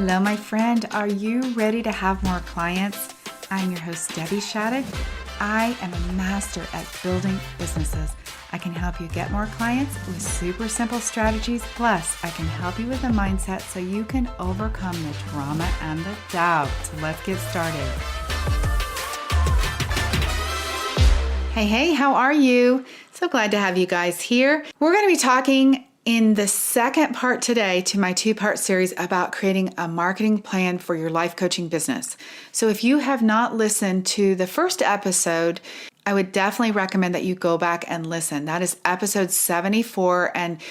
Hello, my friend. Are you ready to have more clients? I'm your host, Debbie Shadid. I am a master at building businesses. I can help you get more clients with super simple strategies. Plus, I can help you with a mindset so you can overcome the drama and the doubt. So let's get started. Hey, how are you? So glad to have you guys here. We're going to be talking in the second part today to my two-part series about creating a marketing plan for your life coaching business. So if you have not listened to the first episode, I would definitely recommend that you go back and listen. That is episode 74, and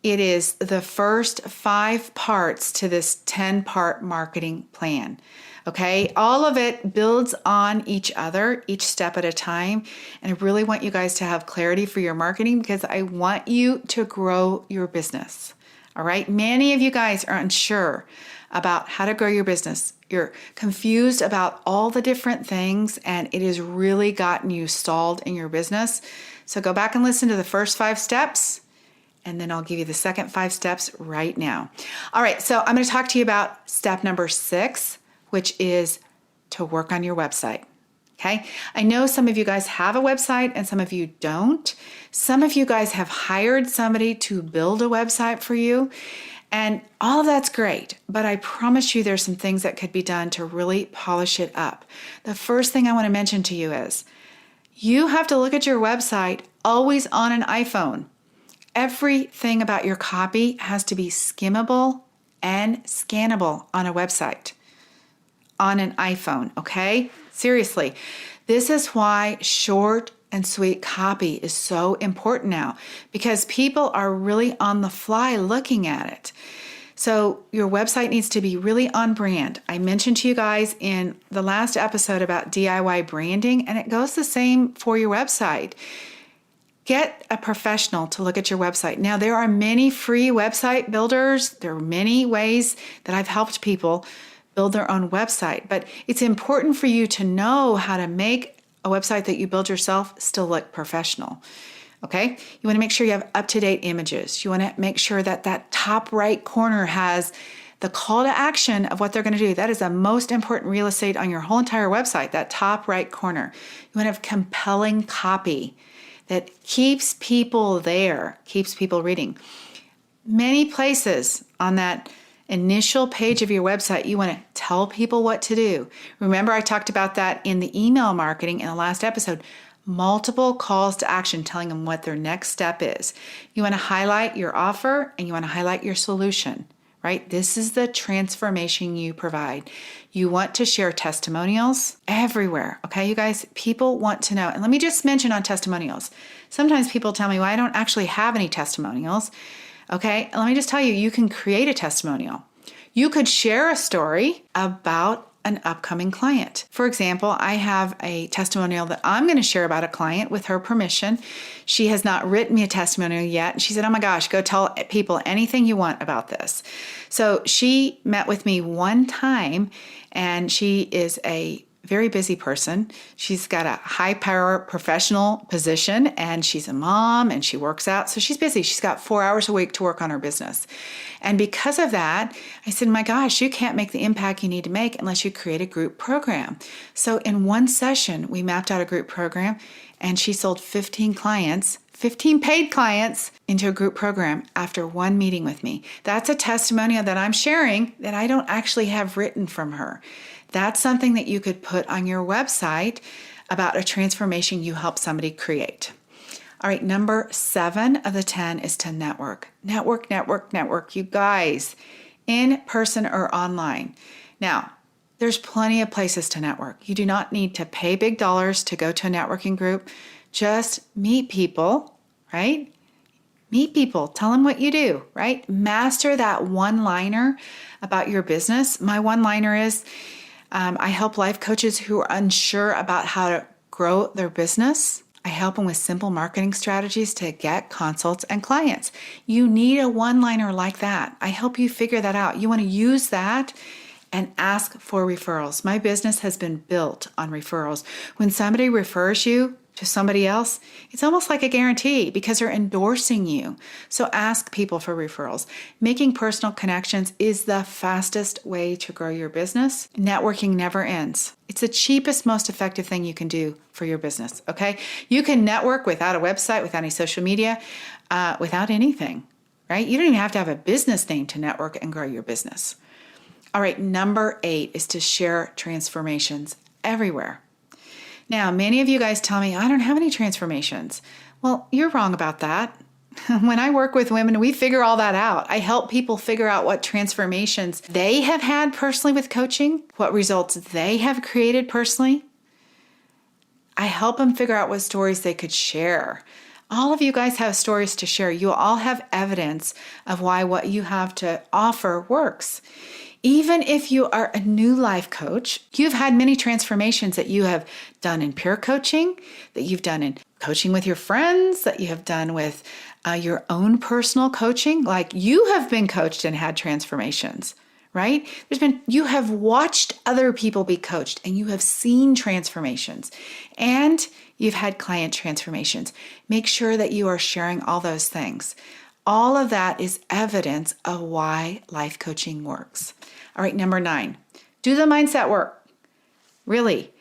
it is the first 5 parts to this 10-part marketing plan. Okay, all of it builds on each other, each step at a time. And I really want you guys to have clarity for your marketing because I want you to grow your business. All right, many of you guys are unsure about how to grow your business. You're confused about all the different things, and it has really gotten you stalled in your business. So go back and listen to the first 5 steps, and then I'll give you the second 5 steps right now. All right, so I'm going to talk to you about step number 6, which is to work on your website. Okay. I know some of you guys have a website and some of you don't. Some of you guys have hired somebody to build a website for you, and all of that's great, but I promise you there's some things that could be done to really polish it up. The first thing I want to mention to you is you have to look at your website always on an iPhone. Everything about your copy has to be skimmable and scannable on a website. On an iPhone, okay? Seriously, this is why short and sweet copy is so important now, because people are really on the fly looking at it. So your website needs to be really on brand. I mentioned to you guys in the last episode about DIY branding, and it goes the same for your website. Get a professional to look at your website. Now, there are many free website builders. There are many ways that I've helped people build their own website, but it's important for you to know how to make a website that you build yourself still look professional. Okay? You want to make sure you have up-to-date images. You want to make sure that that top right corner has the call to action of what they're going to do. That is the most important real estate on your whole entire website, that top right corner. You want to have compelling copy that keeps people there, keeps people reading. Many places on that initial page of your website, you want to tell people what to do. Remember, I talked about that in the email marketing in the last episode. Multiple calls to action telling them what their next step is. You want to highlight your offer and you want to highlight your solution, right? This is the transformation you provide. You want to share testimonials everywhere, okay, you guys? People want to know. And let me just mention on testimonials. Sometimes people tell me, well, I don't actually have any testimonials. Okay, let me just tell you, you can create a testimonial. You could share a story about an upcoming client. For example, I have a testimonial that I'm going to share about a client with her permission. She has not written me a testimonial yet. She said, oh my gosh, go tell people anything you want about this. So she met with me one time, and she is a very busy person. She's got a high power professional position, and she's a mom and she works out. So she's busy. She's got 4 hours a week to work on her business. And because of that, I said, my gosh, you can't make the impact you need to make unless you create a group program. So in one session, we mapped out a group program, and she sold 15 clients, 15 paid clients into a group program after one meeting with me. That's a testimonial that I'm sharing that I don't actually have written from her. That's something that you could put on your website about a transformation you help somebody create. All right, number 7 of the 10 is to network. Network. You guys, in person or online. Now, there's plenty of places to network. You do not need to pay big dollars to go to a networking group. Just meet people, right? Meet people. Tell them what you do, right? Master that one-liner about your business. My one-liner is, I help life coaches who are unsure about how to grow their business. I help them with simple marketing strategies to get consults and clients. You need a one-liner like that. I help you figure that out. You want to use that and ask for referrals. My business has been built on referrals. When somebody refers you, to somebody else, it's almost like a guarantee because they're endorsing you. So ask people for referrals. Making personal connections is the fastest way to grow your business. Networking never ends. It's the cheapest, most effective thing you can do for your business, okay? You can network without a website, without any social media, without anything, right? You don't even have to have a business name to network and grow your business. All right, number 8 is to share transformations everywhere. Now, many of you guys tell me, I don't have any transformations. Well, you're wrong about that. When I work with women, we figure all that out. I help people figure out what transformations they have had personally with coaching, what results they have created personally. I help them figure out what stories they could share. All of you guys have stories to share. You all have evidence of why what you have to offer works. Even if you are a new life coach, you've had many transformations that you have done in peer coaching, that you've done in coaching with your friends, that you have done with your own personal coaching. Like you have been coached and had transformations, right? You have watched other people be coached and you have seen transformations and you've had client transformations. Make sure that you are sharing all those things. All of that is evidence of why life coaching works. All right, number 9, do the mindset work. Really,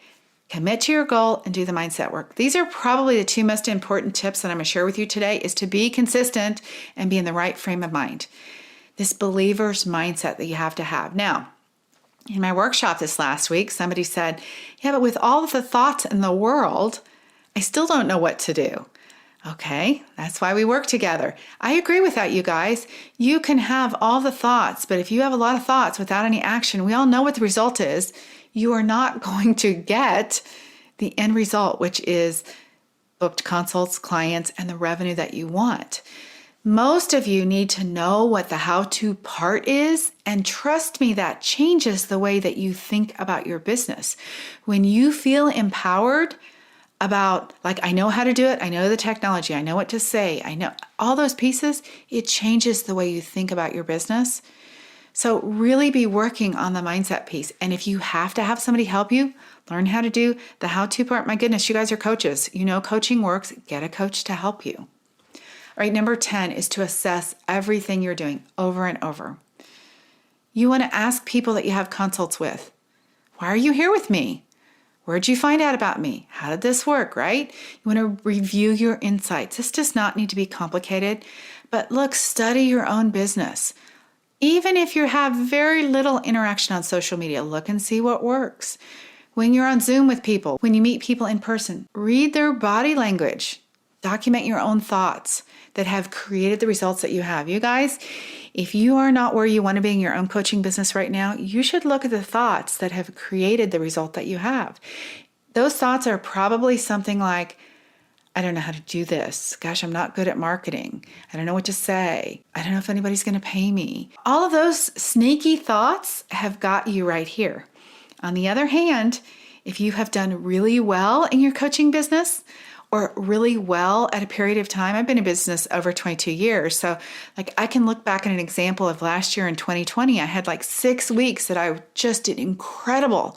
commit to your goal and do the mindset work. These are probably the 2 most important tips that I'm going to share with you today is to be consistent and be in the right frame of mind. This believer's mindset that you have to have. Now, in my workshop this last week, somebody said, yeah, but with all of the thoughts in the world, I still don't know what to do. Okay, that's why we work together. I agree with that, you guys. You can have all the thoughts, but if you have a lot of thoughts without any action, we all know what the result is. You are not going to get the end result, which is booked consults, clients, and the revenue that you want. Most of you need to know what the how-to part is, and trust me, that changes the way that you think about your business. When you feel empowered, about like, I know how to do it. I know the technology. I know what to say. I know all those pieces. It changes the way you think about your business. So really be working on the mindset piece. And if you have to have somebody help you, learn how to do the how-to part. My goodness, you guys are coaches. You know coaching works. Get a coach to help you. All right, number 10 is to assess everything you're doing over and over. You want to ask people that you have consults with, why are you here with me? Where'd you find out about me? How did this work, right? You want to review your insights. This does not need to be complicated, but look, study your own business. Even if you have very little interaction on social media, look and see what works. When you're on Zoom with people, when you meet people in person, read their body language. Document your own thoughts that have created the results that you have. You guys, if you are not where you want to be in your own coaching business right now, you should look at the thoughts that have created the result that you have. Those thoughts are probably something like, I don't know how to do this. Gosh, I'm not good at marketing. I don't know what to say. I don't know if anybody's going to pay me. All of those sneaky thoughts have got you right here. On the other hand, if you have done really well in your coaching business, or really well at a period of time. I've been in business over 22 years. So like I can look back at an example of last year in 2020. I had like 6 weeks that I just did incredible.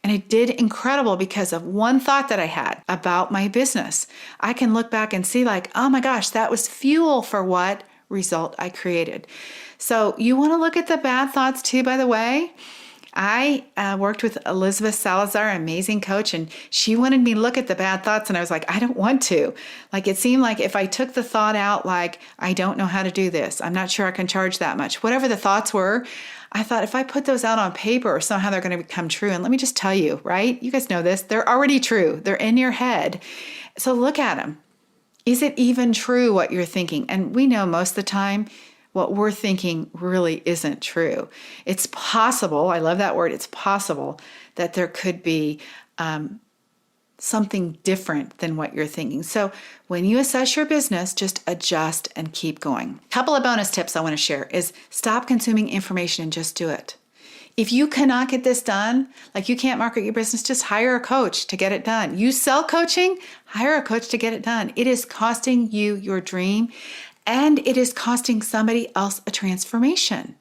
And I did incredible because of one thought that I had about my business. I can look back and see like, oh my gosh, that was fuel for what result I created. So you want to look at the bad thoughts too, by the way. I worked with Elizabeth Salazar, an amazing coach, and she wanted me to look at the bad thoughts, and I was like, I don't want to. Like, it seemed like if I took the thought out, like, I don't know how to do this, I'm not sure I can charge that much, whatever the thoughts were, I thought if I put those out on paper, somehow they're going to become true. And let me just tell you, right? You guys know this. They're already true. They're in your head. So look at them. Is it even true what you're thinking? And we know most of the time, what we're thinking really isn't true. It's possible, I love that word, it's possible that there could be something different than what you're thinking. So when you assess your business, just adjust and keep going. A couple of bonus tips I want to share is stop consuming information and just do it. If you cannot get this done, like you can't market your business, just hire a coach to get it done. You sell coaching, hire a coach to get it done. It is costing you your dream. And it is costing somebody else a transformation.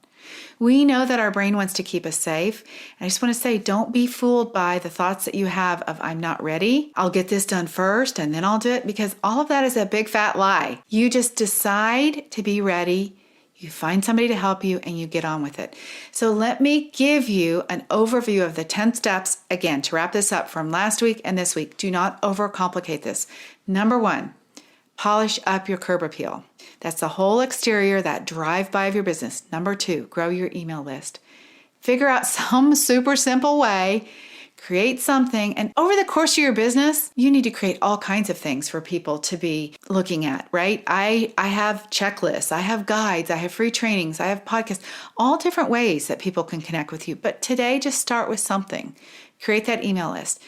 We know that our brain wants to keep us safe. And I just want to say, don't be fooled by the thoughts that you have of, I'm not ready. I'll get this done first and then I'll do it, because all of that is a big fat lie. You just decide to be ready. You find somebody to help you and you get on with it. So let me give you an overview of the 10 steps, again, to wrap this up from last week and this week. Do not overcomplicate this. Number 1, polish up your curb appeal. That's the whole exterior, that drive-by of your business. Number 2, grow your email list. Figure out some super simple way, create something, and over the course of your business, you need to create all kinds of things for people to be looking at, right? I have checklists, I have guides, I have free trainings, I have podcasts, all different ways that people can connect with you. But today, just start with something. Create that email list.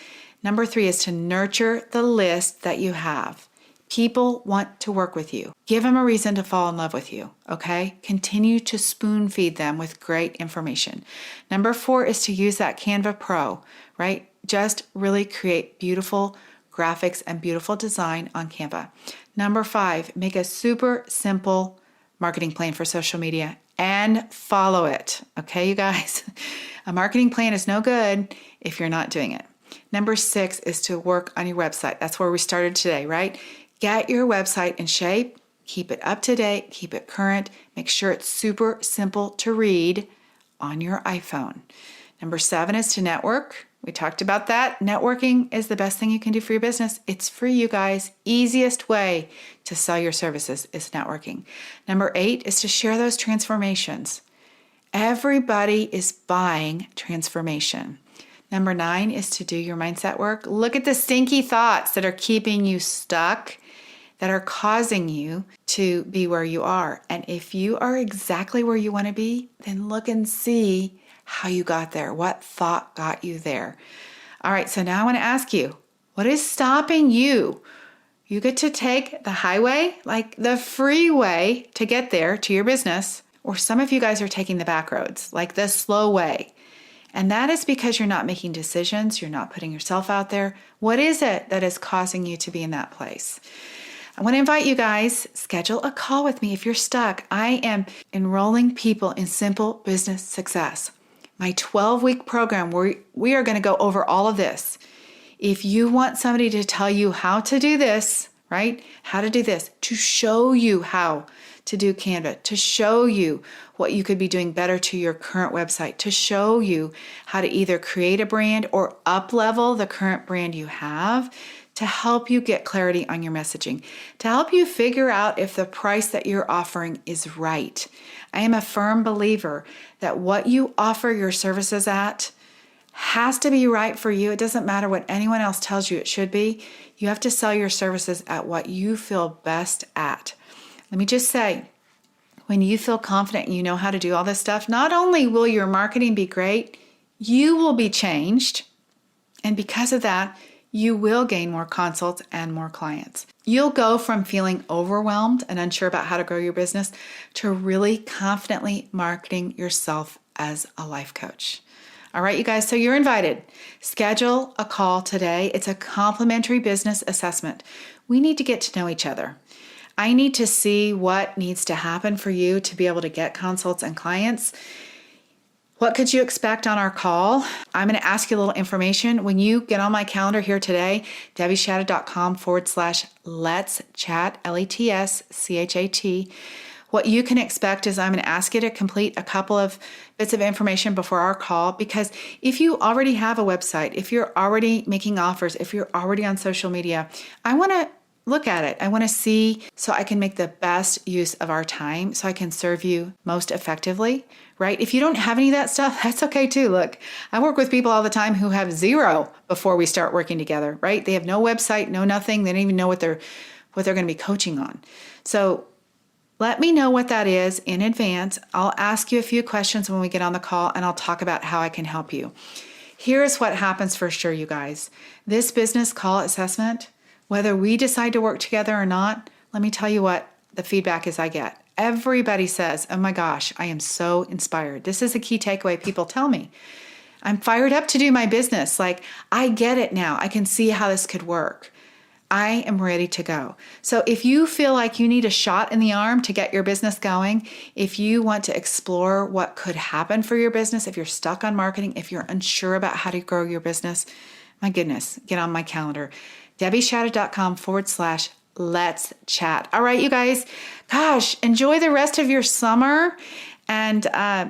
Number 3 is to nurture the list that you have. People want to work with you. Give them a reason to fall in love with you, okay? Continue to spoon feed them with great information. Number 4 is to use that Canva Pro, right? Just really create beautiful graphics and beautiful design on Canva. Number 5, make a super simple marketing plan for social media and follow it, okay, you guys? A marketing plan is no good if you're not doing it. Number 6 is to work on your website. That's where we started today, right? Get your website in shape, keep it up to date, keep it current, make sure it's super simple to read on your iPhone. Number 7 is to network. We talked about that. Networking is the best thing you can do for your business. It's free, you guys. Easiest way to sell your services is networking. Number 8 is to share those transformations. Everybody is buying transformation. Number 9 is to do your mindset work. Look at the stinky thoughts that are keeping you stuck, that are causing you to be where you are. And if you are exactly where you want to be, then look and see how you got there. What thought got you there? All right, so now I want to ask you, what is stopping you? You get to take the highway, like the freeway, to get there to your business, or some of you guys are taking the back roads, like the slow way. And that is because you're not making decisions, you're not putting yourself out there. What is it that is causing you to be in that place? I want to invite you guys, schedule a call with me if you're stuck. I am enrolling people in Simple Business Success, my 12-week program where we are going to go over all of this. If you want somebody to tell you how to do this, right? How to do this, to show you how to do Canva, to show you what you could be doing better to your current website, to show you how to either create a brand or up-level the current brand you have, to help you get clarity on your messaging, to help you figure out if the price that you're offering is right. I am a firm believer that what you offer your services at has to be right for you. It doesn't matter what anyone else tells you it should be. You have to sell your services at what you feel best at. Let me just say, when you feel confident and you know how to do all this stuff, not only will your marketing be great, you will be changed. And because of that, you will gain more consults and more clients. You'll go from feeling overwhelmed and unsure about how to grow your business to really confidently marketing yourself as a life coach. All right, you guys, so you're invited. Schedule a call today. It's a complimentary business assessment. We need to get to know each other. I need to see what needs to happen for you to be able to get consults and clients. What could you expect on our call? I'm going to ask you a little information. When you get on my calendar here today, debbieshadid.com/let's chat, LETSCHAT. What you can expect is I'm going to ask you to complete a couple of bits of information before our call, because if you already have a website, if you're already making offers, if you're already on social media, I want to look at it. I want to see so I can make the best use of our time so I can serve you most effectively, right? If you don't have any of that stuff, that's okay too. Look, I work with people all the time who have zero before we start working together, right? They have no website, no nothing. They don't even know what they're going to be coaching on. So let me know what that is in advance. I'll ask you a few questions when we get on the call, and I'll talk about how I can help you. Here's what happens for sure, you guys. This business call assessment, whether we decide to work together or not, let me tell you what the feedback is I get. Everybody says, oh my gosh, I am so inspired. This is a key takeaway people tell me. I'm fired up to do my business. Like, I get it now. I can see how this could work. I am ready to go. So if you feel like you need a shot in the arm to get your business going, if you want to explore what could happen for your business, if you're stuck on marketing, if you're unsure about how to grow your business, my goodness, get on my calendar. DebbieShadid.com/let's chat. All right, you guys, gosh, enjoy the rest of your summer, and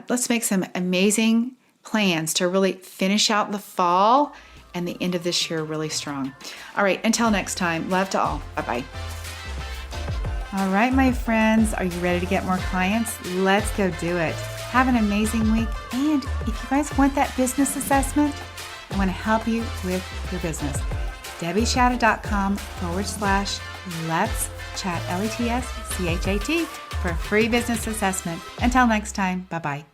let's make some amazing plans to really finish out the fall and the end of this year really strong. All right, until next time, love to all. Bye-bye. All right, my friends, are you ready to get more clients? Let's go do it. Have an amazing week. And if you guys want that business assessment, I want to help you with your business. DebbieShadid.com/let's chat, LETSCHAT, for a free business assessment. Until next time, bye-bye.